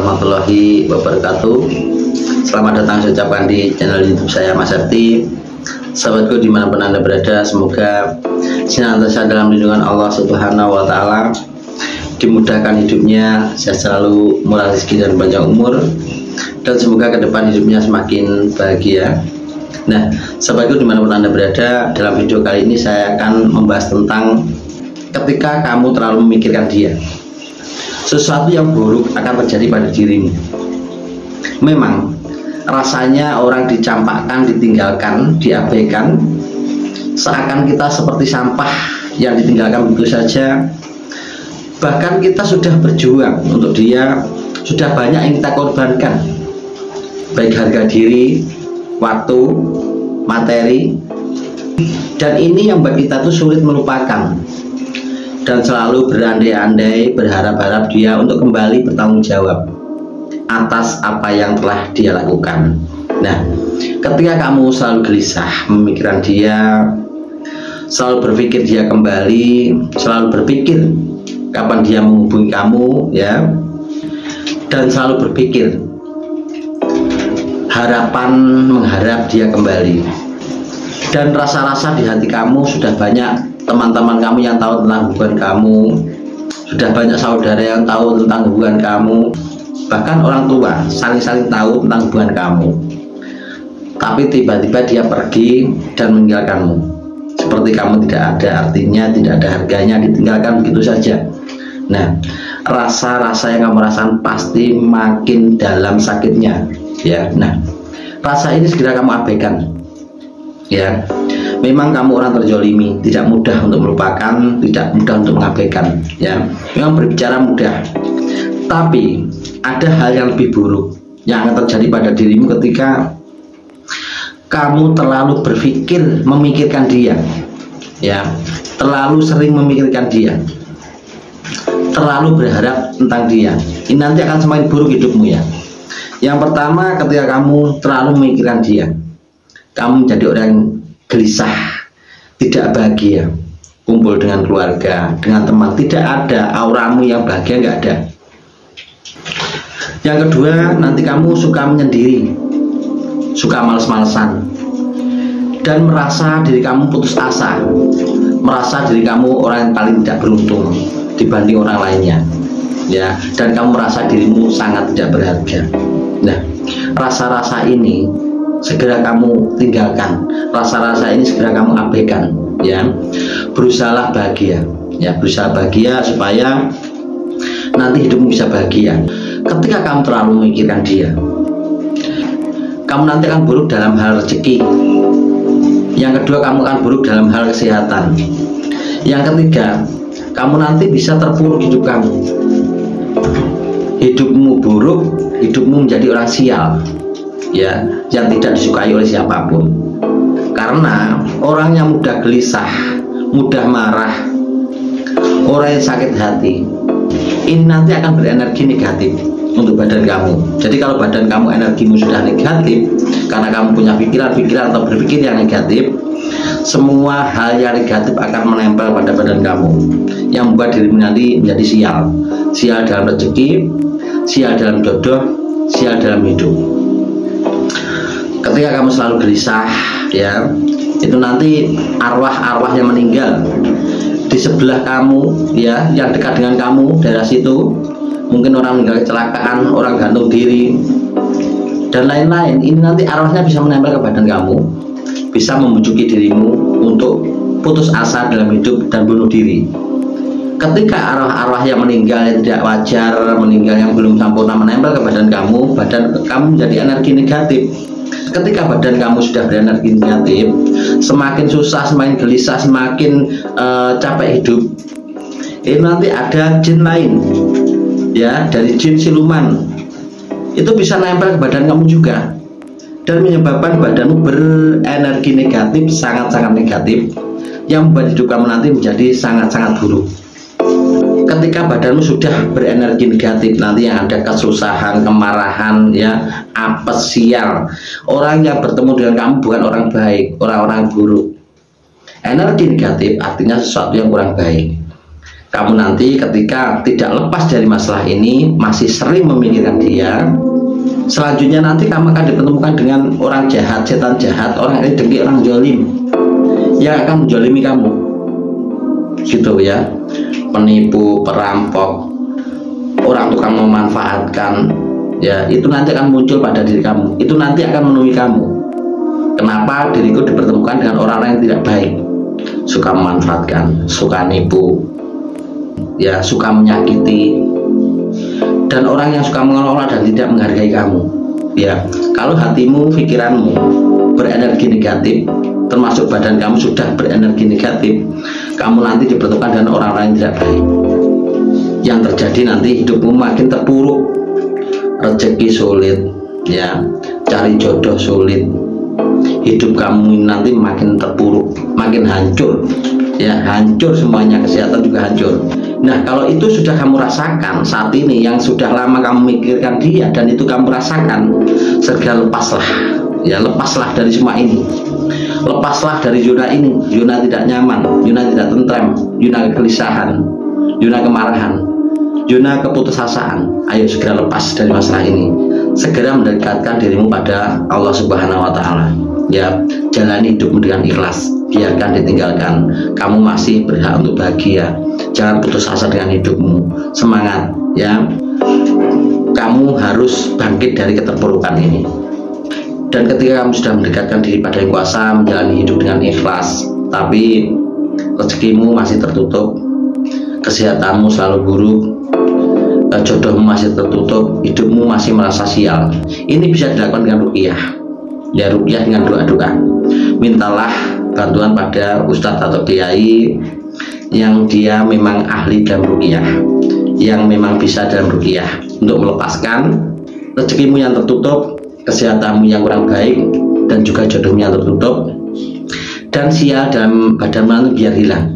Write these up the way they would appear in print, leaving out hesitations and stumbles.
warahmatullahi wabarakatuh. Selamat datang saya ucapkan di channel YouTube saya, Mas Septi. Sahabatku dimanapun Anda berada, semoga senantiasa dalam lindungan Allah Subhanahu wa Ta'ala, dimudahkan hidupnya, sehat selalu, murah rezeki dan panjang umur, dan semoga ke depan hidupnya semakin bahagia. Nah, sahabatku dimanapun Anda berada, dalam video kali ini saya akan membahas tentang ketika kamu terlalu memikirkan dia. Sesuatu yang buruk akan terjadi pada dirimu. Memang rasanya orang dicampakkan, ditinggalkan, diabaikan, seakan kita seperti sampah yang ditinggalkan begitu saja. Bahkan kita sudah berjuang untuk dia, sudah banyak yang kita korbankan, baik harga diri, waktu, materi, dan ini yang buat kita tuh sulit melupakan dan selalu berandai-andai, berharap-harap dia untuk kembali bertanggung jawab atas apa yang telah dia lakukan. Nah, ketika kamu selalu gelisah memikirkan dia, selalu berpikir dia kembali, selalu berpikir kapan dia menghubungi kamu, ya, dan selalu berpikir harapan, mengharap dia kembali, dan rasa-rasa di hati kamu sudah banyak teman-teman kamu yang tahu tentang hubungan kamu, sudah banyak saudara yang tahu tentang hubungan kamu, bahkan orang tua saling-saling tahu tentang hubungan kamu. Tapi tiba-tiba dia pergi dan meninggalkanmu, seperti kamu tidak ada artinya, tidak ada harganya, ditinggalkan begitu saja. Nah, rasa-rasa yang kamu rasakan pasti makin dalam sakitnya, ya. Nah, rasa ini segera kamu abaikan, ya. Memang kamu orang terjolimi, tidak mudah untuk melupakan, tidak mudah untuk mengabaikan, ya. Memang berbicara mudah, tapi ada hal yang lebih buruk yang akan terjadi pada dirimu ketika kamu terlalu berpikir memikirkan dia, ya, terlalu sering memikirkan dia, terlalu berharap tentang dia. Ini nanti akan semakin buruk hidupmu, ya. Yang pertama, ketika kamu terlalu memikirkan dia, kamu menjadi orang yang gelisah, tidak bahagia, kumpul dengan keluarga, dengan teman, tidak ada auramu yang bahagia, nggak ada. Yang kedua, nanti kamu suka menyendiri, suka males-malesan, dan merasa diri kamu putus asa, merasa diri kamu orang yang paling tidak beruntung dibanding orang lainnya, ya, dan kamu merasa dirimu sangat tidak berharga. Nah, rasa-rasa ini segera kamu tinggalkan, rasa-rasa ini segera kamu abaikan, ya. Berusahalah bahagia, ya, berusaha bahagia supaya nanti hidupmu bisa bahagia. Ketika kamu terlalu memikirkan dia, kamu nanti akan buruk dalam hal rezeki. Yang kedua, kamu akan buruk dalam hal kesehatan. Yang ketiga, kamu nanti bisa terpuruk hidup kamu. Hidupmu buruk, hidupmu menjadi orang sial, ya, yang tidak disukai oleh siapapun. Karena orang yang mudah gelisah, mudah marah, orang yang sakit hati, ini nanti akan berenergi negatif untuk badan kamu. Jadi kalau badan kamu energimu sudah negatif karena kamu punya pikiran-pikiran atau berpikir yang negatif, semua hal yang negatif akan menempel pada badan kamu, yang membuat dirimu nanti menjadi sial. Sial dalam rezeki, sial dalam jodoh, sial dalam hidup. Ketika kamu selalu gelisah, ya, itu nanti arwah-arwah yang meninggal di sebelah kamu, ya, yang dekat dengan kamu, daerah situ, mungkin orang meninggal kecelakaan, orang gantung diri, dan lain-lain. Ini nanti arwahnya bisa menempel ke badan kamu, bisa membujuki dirimu untuk putus asa dalam hidup dan bunuh diri. Ketika arwah-arwah yang meninggal yang tidak wajar, meninggal yang belum sempurna menempel ke badan kamu menjadi energi negatif. Ketika badan kamu sudah berenergi negatif, semakin susah, semakin gelisah, semakin capek hidup. Ini nanti ada jin lain, ya, dari jin siluman, itu bisa nempel ke badan kamu juga dan menyebabkan badanmu berenergi negatif, sangat-sangat negatif, yang membuat hidup kamu nanti menjadi sangat-sangat buruk. Ketika badanmu sudah berenergi negatif, nanti yang ada kesusahan, kemarahan, ya, apes, sial. Orang yang bertemu dengan kamu bukan orang baik, orang-orang buruk. Energi negatif artinya sesuatu yang kurang baik. Kamu nanti ketika tidak lepas dari masalah ini, masih sering memikirkan dia, selanjutnya nanti kamu akan dipertemukan dengan orang jahat, setan jahat, orang ini dengki, orang zalim yang akan menjolimi kamu, gitu ya. Penipu, perampok, orang tukang memanfaatkan, ya itu nanti akan muncul pada diri kamu, itu nanti akan menemui kamu. Kenapa diriku dipertemukan dengan orang-orang yang tidak baik, suka memanfaatkan, suka nipu, ya suka menyakiti, dan orang yang suka mengelola dan tidak menghargai kamu. Ya, kalau hatimu, pikiranmu berenergi negatif, termasuk badan kamu sudah berenergi negatif, kamu nanti dipertemukan dengan orang-orang yang tidak baik. Yang terjadi nanti hidupmu makin terpuruk, rezeki sulit, ya cari jodoh sulit, hidup kamu nanti makin terpuruk, makin hancur, ya hancur semuanya, kesehatan juga hancur. Nah, kalau itu sudah kamu rasakan saat ini, yang sudah lama kamu mikirkan dia dan itu kamu rasakan, segera lepaslah, ya lepaslah dari semua ini, lepaslah dari zona ini, zona tidak nyaman, zona tidak tentram, zona kegelisahan, zona kemarahan, zona keputusasaan. Ayo segera lepas dari masalah ini, segera mendekatkan dirimu pada Allah Subhanahu wa Ta'ala. Ya, jalani hidupmu dengan ikhlas, biarkan ditinggalkan. Kamu masih berhak untuk bahagia. Jangan putus asa dengan hidupmu. Semangat, ya. Kamu harus bangkit dari keterpurukan ini. Dan ketika kamu sudah mendekatkan diri pada Yang Kuasa, menjalani hidup dengan ikhlas, tapi rezekimu masih tertutup, kesehatanmu selalu buruk, jodohmu masih tertutup, hidupmu masih merasa sial, ini bisa dilakukan dengan ruqyah. Ya, ruqyah dengan doa-doa. Mintalah bantuan pada ustadz atau kiai yang dia memang ahli dalam ruqyah, yang memang bisa dalam ruqyah, untuk melepaskan rezekimu yang tertutup, kesehatanmu yang kurang baik, dan juga jodohmu yang tertutup, dan sial dalam badanmu biar hilang.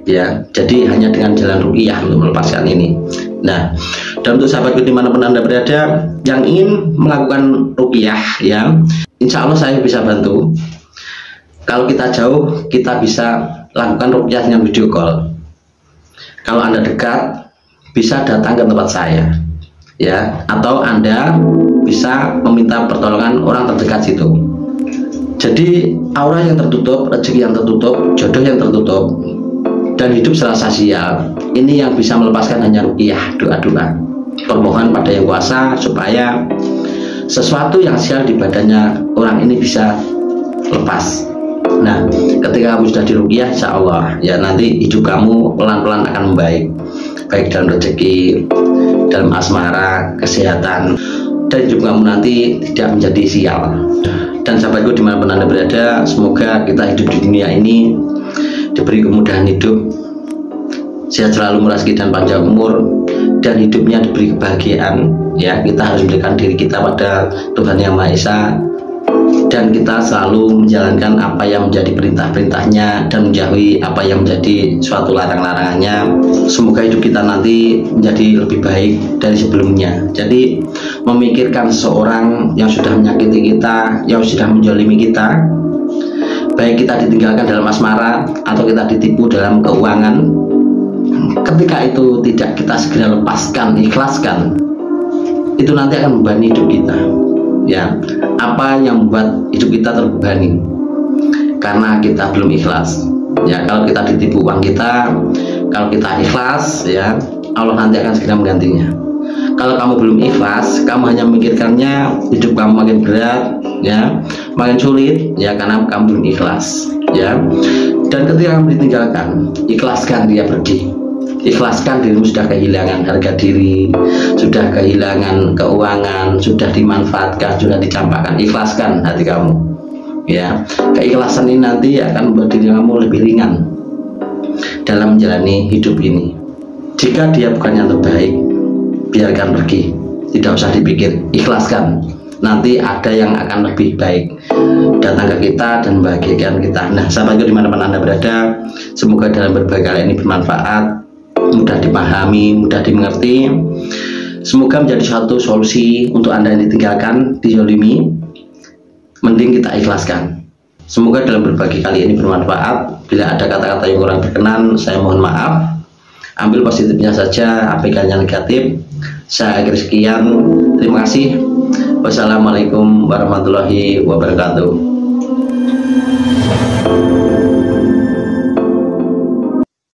Ya, jadi hanya dengan jalan ruqyah untuk melepaskan ini. Nah, dan untuk sahabatku dimanapun Anda berada yang ingin melakukan ruqyah, ya insya Allah saya bisa bantu. Kalau kita jauh, kita bisa lakukan ruqyah dengan video call. Kalau Anda dekat, bisa datang ke tempat saya, ya, atau Anda bisa meminta pertolongan orang terdekat situ. Jadi aura yang tertutup, rezeki yang tertutup, jodoh yang tertutup, dan hidup serasa sial, ini yang bisa melepaskan hanya ruqyah, doa-doa, permohonan pada Yang Kuasa supaya sesuatu yang sial di badannya orang ini bisa lepas. Nah, ketika kamu sudah diruqyah, insya Allah ya nanti hidup kamu pelan-pelan akan membaik, baik dalam rezeki, dalam asmara, kesehatan, dan hidup kamu nanti tidak menjadi sial. Dan sahabatku dimanapun Anda berada, semoga kita hidup di dunia ini diberi kemudahan hidup, sehat selalu, murah rezeki dan panjang umur, dan hidupnya diberi kebahagiaan. Ya, kita harus memberikan diri kita pada Tuhan Yang Maha Esa, dan kita selalu menjalankan apa yang menjadi perintah-perintahnya dan menjauhi apa yang menjadi suatu larang-larangannya. Semoga hidup kita nanti menjadi lebih baik dari sebelumnya. Jadi memikirkan seseorang yang sudah menyakiti kita, yang sudah menjolimi kita, baik kita ditinggalkan dalam asmara atau kita ditipu dalam keuangan, ketika itu tidak kita segera lepaskan, ikhlaskan, itu nanti akan membebani hidup kita. Ya, apa yang membuat hidup kita terbebani? Karena kita belum ikhlas. Ya, kalau kita ditipu uang kita, kalau kita ikhlas, ya Allah nanti akan segera menggantinya. Kalau kamu belum ikhlas, kamu hanya memikirkannya, hidup kamu makin berat, ya makin sulit, ya karena kamu belum ikhlas. Ya, dan ketika kamu ditinggalkan, ikhlaskan dia pergi. Ikhlaskan dirimu sudah kehilangan harga diri, sudah kehilangan keuangan, sudah dimanfaatkan, sudah dicampakkan. Ikhlaskan hati kamu. Ya, keikhlasan ini nanti akan membuat diri kamu lebih ringan dalam menjalani hidup ini. Jika dia bukan yang terbaik, biarkan pergi, tidak usah dipikir, ikhlaskan. Nanti ada yang akan lebih baik datang ke kita dan membahagiakan kita. Nah, sahabatku dimanapun Anda berada, semoga dalam berbagai hal ini bermanfaat, mudah dipahami, mudah dimengerti. Semoga menjadi suatu solusi untuk Anda yang ditinggalkan, dizolimi. Mending kita ikhlaskan. Semoga dalam berbagi kali ini bermanfaat. Bila ada kata-kata yang kurang berkenan, saya mohon maaf. Ambil positifnya saja, abaikan yang negatif. Saya akhiri sekian, terima kasih. Wassalamualaikum warahmatullahi wabarakatuh.